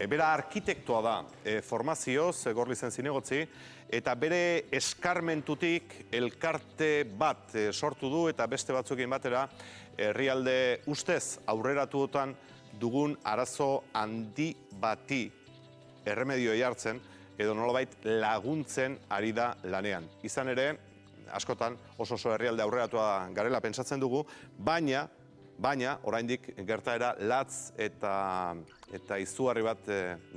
Bera arkitektoa da, formazioz, Gorlizen zinegotzi, eta bere eskarmentutik elkarte bat sortu du eta beste batzuekin batera herrialde ustez aurreratuotan dugun arazo handi bati erremedioi hartzen edo nolabait laguntzen ari da lanean. Izan ere, askotan oso herrialde aurreratua garela pentsatzen dugu, baina oraindik gertaera latz eta izugarri bat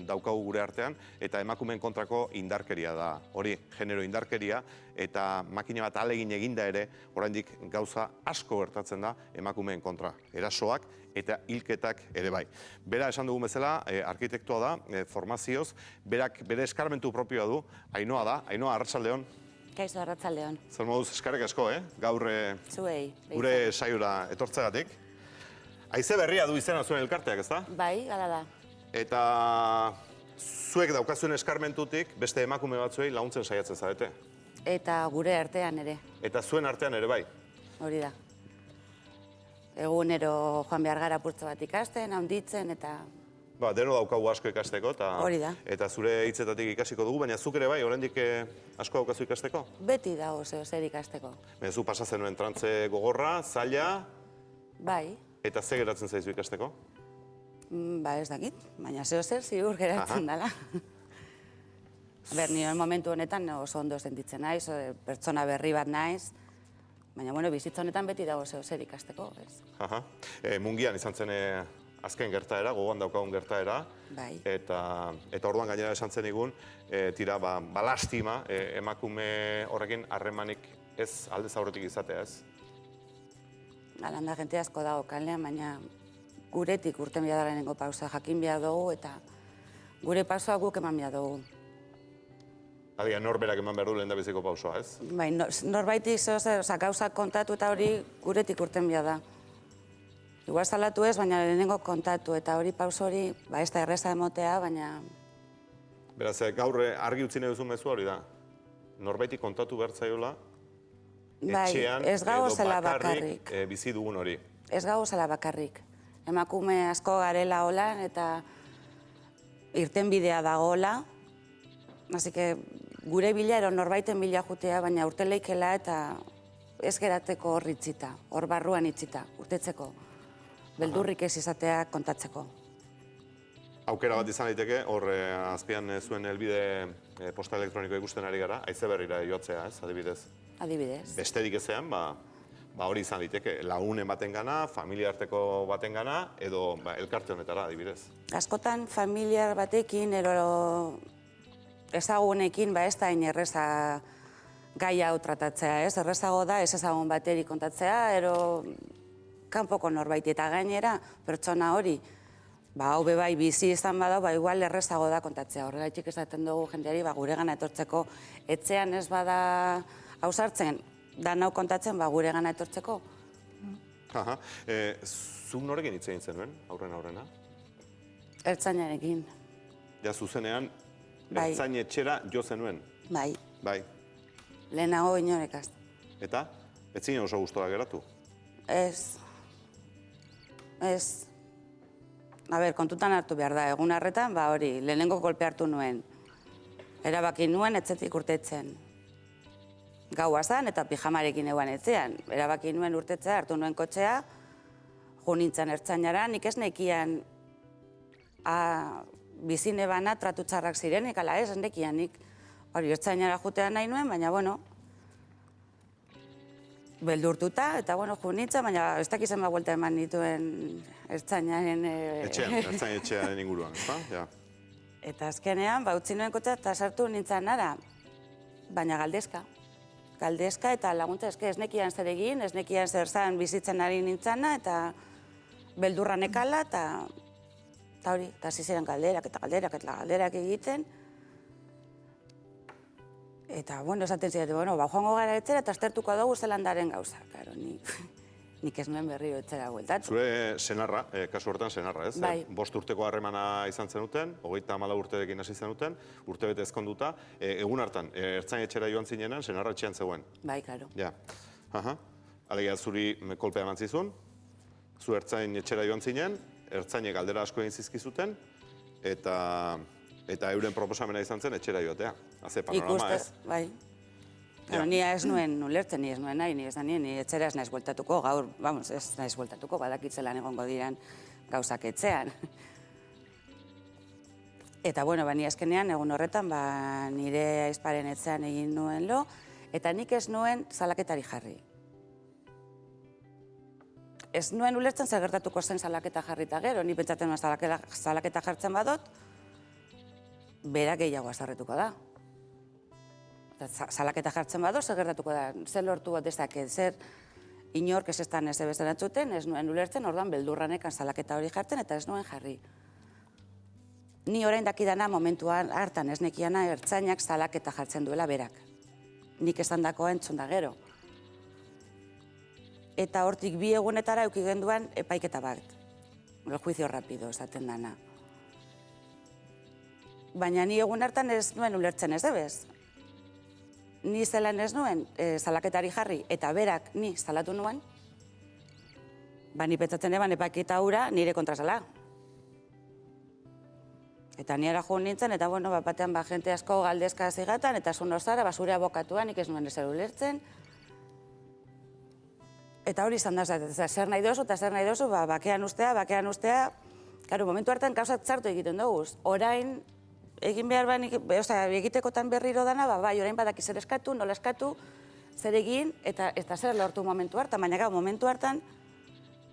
daukagu gure artean, eta emakumeen kontrako indarkeria da. Hori, genero indarkeria, eta makina bat ahalegin eginda ere, oraindik gauza asko gertatzen da emakumeen kontra. Erasoak eta hilketak ere bai. Bera esan dugun bezala, arkitektoa da, formazioz, berak bere eskarmentu propioa du, Ainhoa da, Ainhoa, arratsaldeon. Kaixo, arratsaldeon. Zer moduz eskarek asko, gaur Zuei. gure saiora etortzegatik. Haize berria du izena zuen elkarteak, ezta? Bai, gara da. Eta zuek daukazuen eskarmentutik beste emakume batzuei laguntzen saiatzen zarete. Eta gure artean ere, Eta zuen artean ere bai. hori da. Egunero joan behar gara purtzo bat ikasten, handitzen, eta Deno daukagu asko ikasteko, Hori da. eta zure hitzetatik ikasiko dugu, baina zuk ere bai, oraindik asko daukazu ikasteko? beti dago zer ikasteko. Baina zu pasa zenuen trantze gogorra, zaila, Bai, eta ze geratzen zaizu ikasteko? ez dakit, baina zer ziur geratzen dela. Nire momentu honetan oso ondo sentitzen naiz, pertsona berri bat naiz, baina bizitza honetan beti dago zer ikasteko, ez? Mungian izan zen azken gertaera, gogoan daukagun gertaera, Bai. eta orduan gainera esan zen igun, tira, lastima, emakume horrekin harremanik ez aldez aurretik izatea, ez? Alanda jente asko dago kalean, baina guretik urten behar da lehenengo pausa jakin behar dugu, eta gure pausoa guk eman behar dugu. Adia, norberak eman behar du lehendabiziko pausoa, ez? Bai, norbaitik gauzak kontatu eta hori guretik urten behar da. Igual salatu ez, baina lehenengo kontatu, eta hori pauso hori, ez da erreza emotea, baina... Beraz, gaur argi utzi nahi duzun mezua hori da. Norbaitik kontatu behar zaiola, etxean ez edo gauzela bakarrik bizi dugun hori. Ez gauzela bakarrik. Emakume asko garela holan, eta irten bidea dagoela. Así que gure bila ero norbaiten bila jutea, baina urte leikela eta ez gerateko hor itzita, hor barruan itzita, urtetzeko. Beldurrik ez izatea kontatzeko. Aukera bat izan daiteke, hor azpian zuen helbide posta elektroniko ikusten ari gara, haize berrira jotzea, ez, adibidez. Adibidez. Besterik ezean, hori izan daiteke, lagunen baten gana, familia arteko baten gana, edo elkarte honetara, adibidez. Askotan familiar batekin, ero ezagunekin, ez da hain erreza gai hau tratatzea, ez? Errezago da, ez ezagun bateri kontatzea, ero kanpoko norbait eta gainera, pertsona hori, hau bebai bizi izan badau, igual errezago da kontatzea. Horregatik esaten dugu jendeari, gure gana etortzeko, etxean ez bada hausartzen, danau kontatzen, gure gana etortzeko. Zuk norekin hitz egin zenuen, aurrena? Ertzainarekin. Ja, zuzenean, ertzain etxera jo zenuen? Bai. Bai. Lehenago inorekaz. Eta? Ez zinen oso gustora geratu? Ez. Kontutan hartu behar da, egun harretan, hori, lehenengo kolpe hartu nuen. Erabaki nuen etxetik urtetzen. Gaua zan eta pijamarekin eguan etxean. Erabaki nuen urtetzea, hartu nuen kotxea, jo nintzen ertzainara, nik ez nekian bizine bana tratu txarrak zirenik, ala ez nekian nik hori ertzainara jutea nahi nuen, baina, beldurtuta, eta, jo nintzen, baina ez dakizen buelta eman nituen ertzainaren... Etxean, ertzain etxearen inguruan, ezta? Eta azkenean, utzi nuen kotxea eta sartu nintzen nara, baina galdezka. Galdezka eta laguntza ez nekian zer egin, ez nekian zer zan bizitzen ari nintzana, eta beldurra nekala, eta hori, eta ziren galderak egiten. Eta, esaten ziren, joango gara etxera eta aztertuko dugu zelandaren gauza. Karo, nik ez nuen berriro etxera bueltatu. Zure senarra, kasu hortan senarra, ez? Bai. 5 urteko harremana izan zenuten, 34 urterekin hasi zenuten, urtebete ezkonduta. Egun hartan, ertzain etxera joan zinenan, senarra etxean zegoen. Bai, karo. Ja. Alegia, zuri kolpea eman zizun, zu ertzain etxera joan zinen, ertzainek galdera asko egin zizkizuten, eta euren proposamena izan zen etxera joatea. Haze panorama, ez? Bai. Ni ez nuen ulertzen, ni ez nuen nahi, ni ez da ni etxera ez naiz bueltatuko, gaur, ez naiz bueltatuko, badakitzelan egongo diran gauzak etxean. Eta, ni azkenean, egun horretan, nire aizparen etxean egin nuen lo, eta nik ez nuen salaketari jarri. Ez nuen ulertzen zer gertatuko zen salaketa jarrita gero, ni pentsatzen nuen salaketa jartzen badot, berak gehiago azarretuko da. Salaketa jartzen badot, zer gertatuko da, zer lortu bat dezaket, zer inork ez estan ez ebestan atzuten, ez nuen ulertzen, orduan beldurranekan salaketa hori jartzen, eta ez nuen jarri. Ni orain dakidana momentuan hartan ez nekiana ertzainak salaketa jartzen duela berak. Nik esan dakoa entzun da gero. Eta hortik 2 egunetara eduki genduan epaiketa bat. El juicio rápido esaten dana. Baina ni egun hartan ez nuen ulertzen ez debez. Ni zelan ez nuen salaketari jarri eta berak ni salatu nuen, ni pentsatzen eban epaiketa hura nire kontrasala. Eta niara joan nintzen, eta batean jente asko galdezka zigatan, eta zun zara, zure abokatuan, nik ez nuen ezer ulertzen. Eta hori izan da, zer nahi dozu, eta zer nahi dozu, bakean ustea. Karo, momentu hartan gauzat txartu egiten dugu. Orain, egin behar egitekotan berriro dana, orain badaki zer eskatu, nola eskatu, zer egin, eta zer lortu momentu hartan, baina momentu hartan,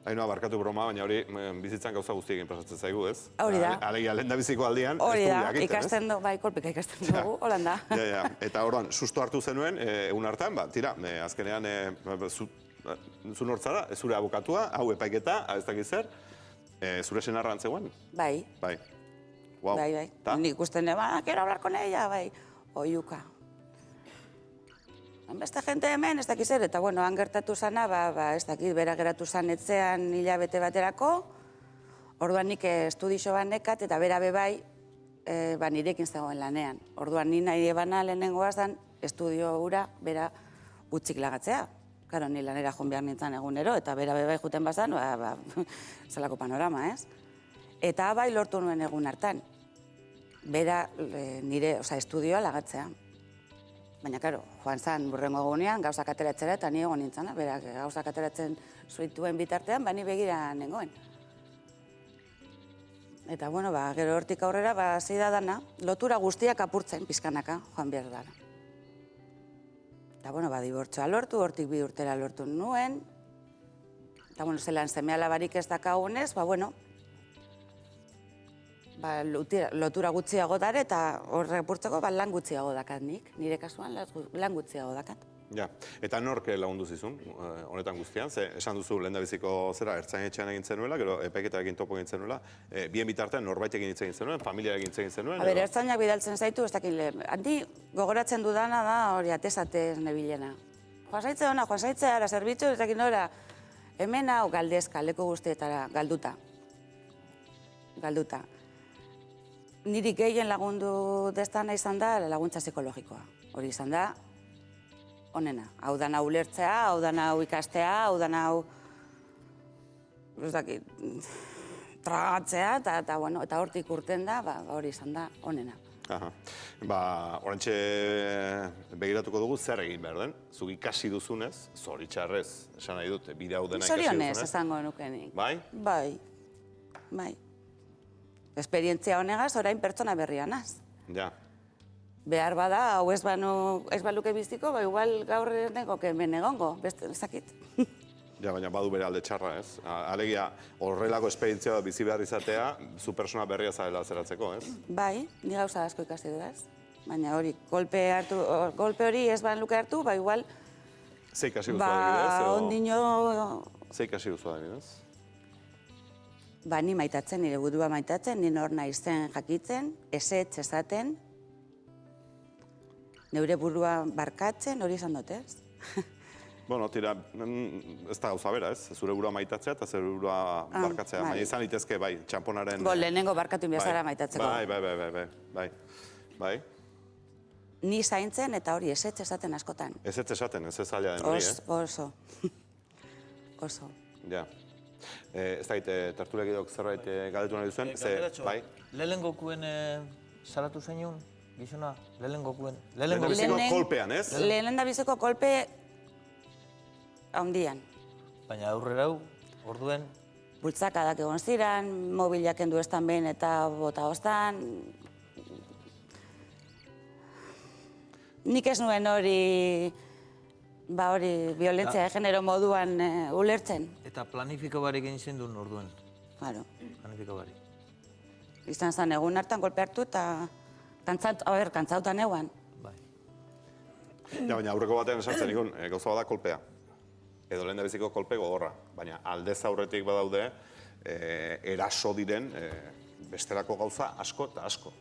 Hainoa, barkatu broma, baina hori bizitzan gauza guztiekin pasatzen zaigu, ez? Hori da. Alegia, lehen da biziko aldian, ez hori du da, jakiten, ez? ikasten dugu, kolpika ikasten dugu, holanda. Eta orduan, susto hartu zenuen, egun hartan, tira, azkenean, zu nortzara, zure abokatua, hau epaiketa, ez dakit zer, zure senarra antzegoen? Bai. Bai. Wow. Bai. Nik ikusten, quiero hablar con ella, bai. Oiuka. Beste jente hemen, ez dakiz zer, eta han gertatu zana, ez dakit, bera geratu zan etzean hilabete baterako, orduan nik estudixo banekat, eta bera bebai, nirekin zegoen lanean. Orduan ni nahi ebana lehenengoa zan, estudio hura, bera utzik lagatzea. Karo, ni lanera joan behar nintzen egunero, eta bera bebai juten bazan, zelako panorama, ez? Eta bai lortu nuen egun hartan, bera nire, estudioa lagatzea. Baina, karo, joan zan burrengo egunean, gauzak ateratzera, eta ni egon nintzen, berak gauzak ateratzen zuituen bitartean, ni begira nengoen. Eta, gero hortik aurrera, zida dana, lotura guztiak apurtzen, pizkanaka, joan behar dara. Eta, dibortzoa lortu, hortik 2 urtera lortu nuen, eta, zelan semea labarik ez dakagunez, lotura gutxiago dare eta horre apurtzeko lan gutxiago dakat nik. Nire kasuan lan gutxiago dakat. Ja, eta nork lagundu zizun, honetan guztian, esan duzu lehendabiziko zera, ertzainetxean egin zenuela, gero epaiketarekin topo egin zenuela, bien bitartean norbaitekin hitz egin zenuen, familiarekin hitz egin zenuen? Ertzainak bidaltzen zaitu, ez dakit lehen. Handi gogoratzen dudana da hori atezatez nebilena. Joan zaitze hona, joan zaitze ara, zerbitzu, ez dakit nora, hemen hau galdezka, leku guztietara, galduta. Niri gehien lagundu destana izan da laguntza psikologikoa. Hori izan da, onena. Hau dana ulertzea, hau dana ikastea, hau dana tragatzea, eta hortik urten da, hori izan da, onena. Horantxe begiratuko dugu zer egin behar den, zuk ikasi duzunez, zoritxarrez, esan nahi dut, bide hau dena ikasi duzunez. Zorionez, esango nukenik. Bai? Bai. Esperientzia honegaz, orain pertsona berrianaz. Ja. Behar bada, hau ez baluke biziko, igual gaur negoke hemen egongo, beste ezakit. Ja, baina badu bere alde txarra, ez? Alegia, horrelako esperientzia bizi behar izatea, zu persona berria zarela zeratzeko, ez? Bai, ni gauza asko ikasi dudaz. Baina hori, golpe hori ez luke hartu, igual... Ze ikasi duzu adibidez? Ondino... Ze ikasi duzu adibidez? Ni maitatzen, nire burua maitatzen, ni nor naizen jakitzen, ezetz esaten, neure burua barkatzen, hori izan dut, ez? Tira, ez da gauza bera, ez? Zure burua maitatzea eta zure burua barkatzea. Baina izan litezke, txamponaren... Lehenengo barkatu inbiazara maitatzeko. Bai. Ni zaintzen eta hori ezetz esaten askotan. Ezetz esaten, ez ez zaila den hori, Oso. Ja. Ez dakit, tertuliakidok zerbait galdetu nahi duzuen, Galderatxo, bai? Lehengokuen salatu zeinun, gizona? Lehengokuen? Lehendabiziko kolpean, ez? Lehendabiziko kolpe handian. Baina aurrera hau, orduen, Bultzakadak egon ziren, mobilak kendu estan behin eta bota ostan. Nik ez nuen hori violentzia de genero moduan ulertzen. eta planifiko barik egin zen duen orduen. Claro. Planifiko barik. Izan zen egun hartan kolpe hartu eta kantzautan eguan. Bai. Ja, baina aurreko batean esatzen ikun, gauza bada kolpea. Edo lehendabiziko kolpe gogorra. Baina aldez aurretik badaude, eraso diren bestelako gauza asko eta asko.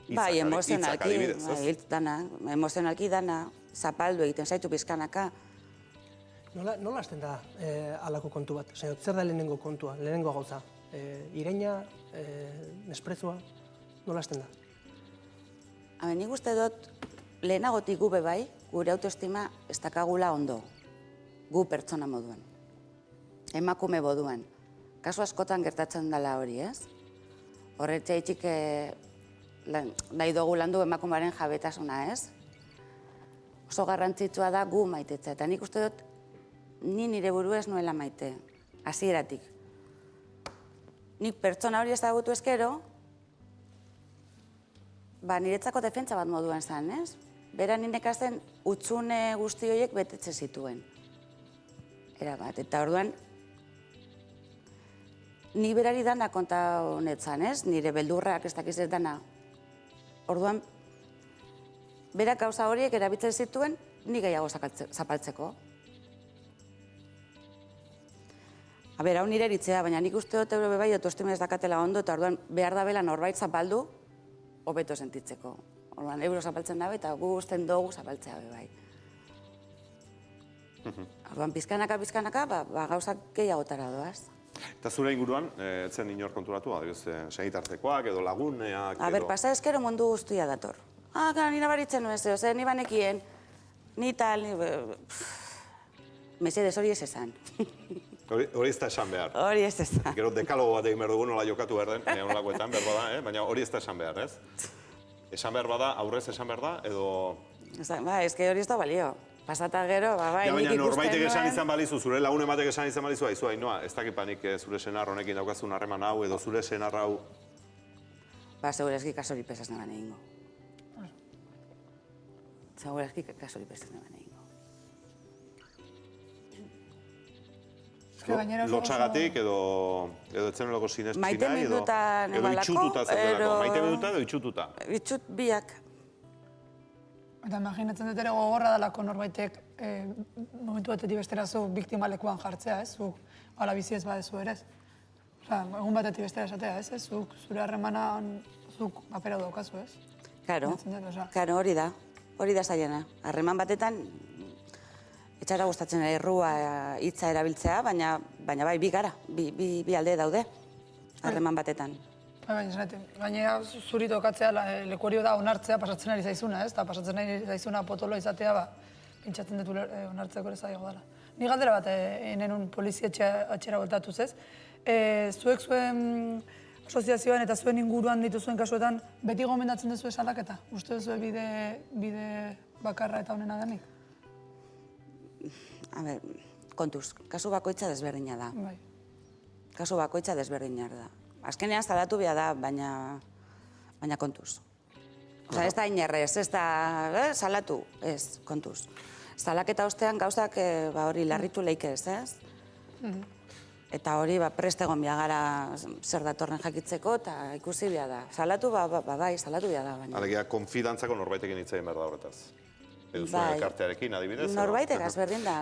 Bai, Hitzak adibidez, ez? emozionalki dana, zapaldu egiten zaitu pizkanaka. Nola hasten da halako kontu bat? Zer da lehenengo kontua, lehenengo gauza? Ireina, mesprezua, nola hasten da? Nik uste dut, lehenagotik gube bai, gure autoestima ez dakagula ondo. Gu pertsona moduan. Emakume moduan. Kasu askotan gertatzen dela hori, ez? Horretxeitxik nahi dugu landu emakumearen jabetasuna, ez? Oso garrantzitsua da gu maitetzea. Eta nik uste dut, ni nire buru ez nuela maite. Hasieratik. Nik pertsona hori ezagutu ezkero, niretzako defentsa bat moduan zen, ez? Bera ninekazen utzune guzti horiek betetze zituen. Erabat, eta orduan, ni berari dana konta honetzan, ez? Nire beldurrak ez dakiz ez dana. Orduan, berak gauza horiek erabiltzen zituen, ni gehiago zapaltzeko. Hau nire eritzea, baina nik uste dut euro bebai autoestima ez dakatela ondo, eta orduan behar da bela norbait zapaldu, hobeto sentitzeko. Orduan, euro zapaltzen dabe eta gu usten dugu zapaltzea bebai. Orduan, pizkanaka, gauzak gehiagotara doaz. Eta zure inguruan, etzen inor konturatu, segitartekoak edo laguneak edo... Pasa ezkero mundu guztia dator. Ni nabaritzen nuen zeo, ni banekien, ni tal, mesedez hori ez esan. Hori ez da esan behar. Hori ez esan. Gero dekalogo bat egin behar dugu nola jokatu behar den, honelakoetan behar bada, baina hori ez da esan behar, ez? Esan behar bada, aurrez esan behar da, edo... Ez que hori ez da balio. Pasata gero, nik ikusten nuen... Baina norbaitek esan izan balizu, zure lagun ematek esan izan balizu, aizu, Ainhoa, ez dakipanik zure senar honekin daukazun harreman hau, edo zure senar hau... Segurazki kasori pesaz neban egingo. Segurazki kasori pesaz neban egingo. Lotxagatik edo etzenolako sinestina, Maite minuta nebalako, itxututa zerdelako. Maite minuta edo itxututa? Itxut biak. Eta imaginatzen dut ere gogorra dalako norbaitek momentu batetik besterazu biktimalekuan jartzea, ez? Zuk hala bizi ez badezu ere, ez? Egun batetik bestera esatea, ez? Zuk zure harremana zuk papera daukazu, ez? Karo, hori da zaiena. Harreman batetan, etxara gustatzen errua hitza erabiltzea, baina bai, bi gara, bi alde daude, harreman batetan. Baina zuri tokatzea leku hori da onartzea pasatzen ari zaizuna, ez? Eta pasatzen ari zaizuna potolo izatea, pentsatzen dut onartzeko ere zailago dela. Ni galdera bat nenun polizia atxera voltatuz, ez? Zuek zuen asoziazioan eta zuen inguruan dituzuen kasuetan beti gomendatzen duzu salaketa? Uste duzu bide bakarra eta honena denik? Kontuz, kasu bakoitza desberdina da. Bai. Kasu bakoitza desberdina da. Azkenean salatu behar da, baina kontuz. Ez da inerrez, ez da salatu, ez, kontuz. Salaketa ostean gauzak hori larritu leikez, ez? Eta hori prest egon behar gara zer datorren jakitzeko eta ikusi behar da. Salatu, bai, salatu behar da. Alegia, konfidantzako norbaitekin hitz egin behar da horretaz. Edo zuen elkartearekin, adibidez? Norbaitek, azberdin da.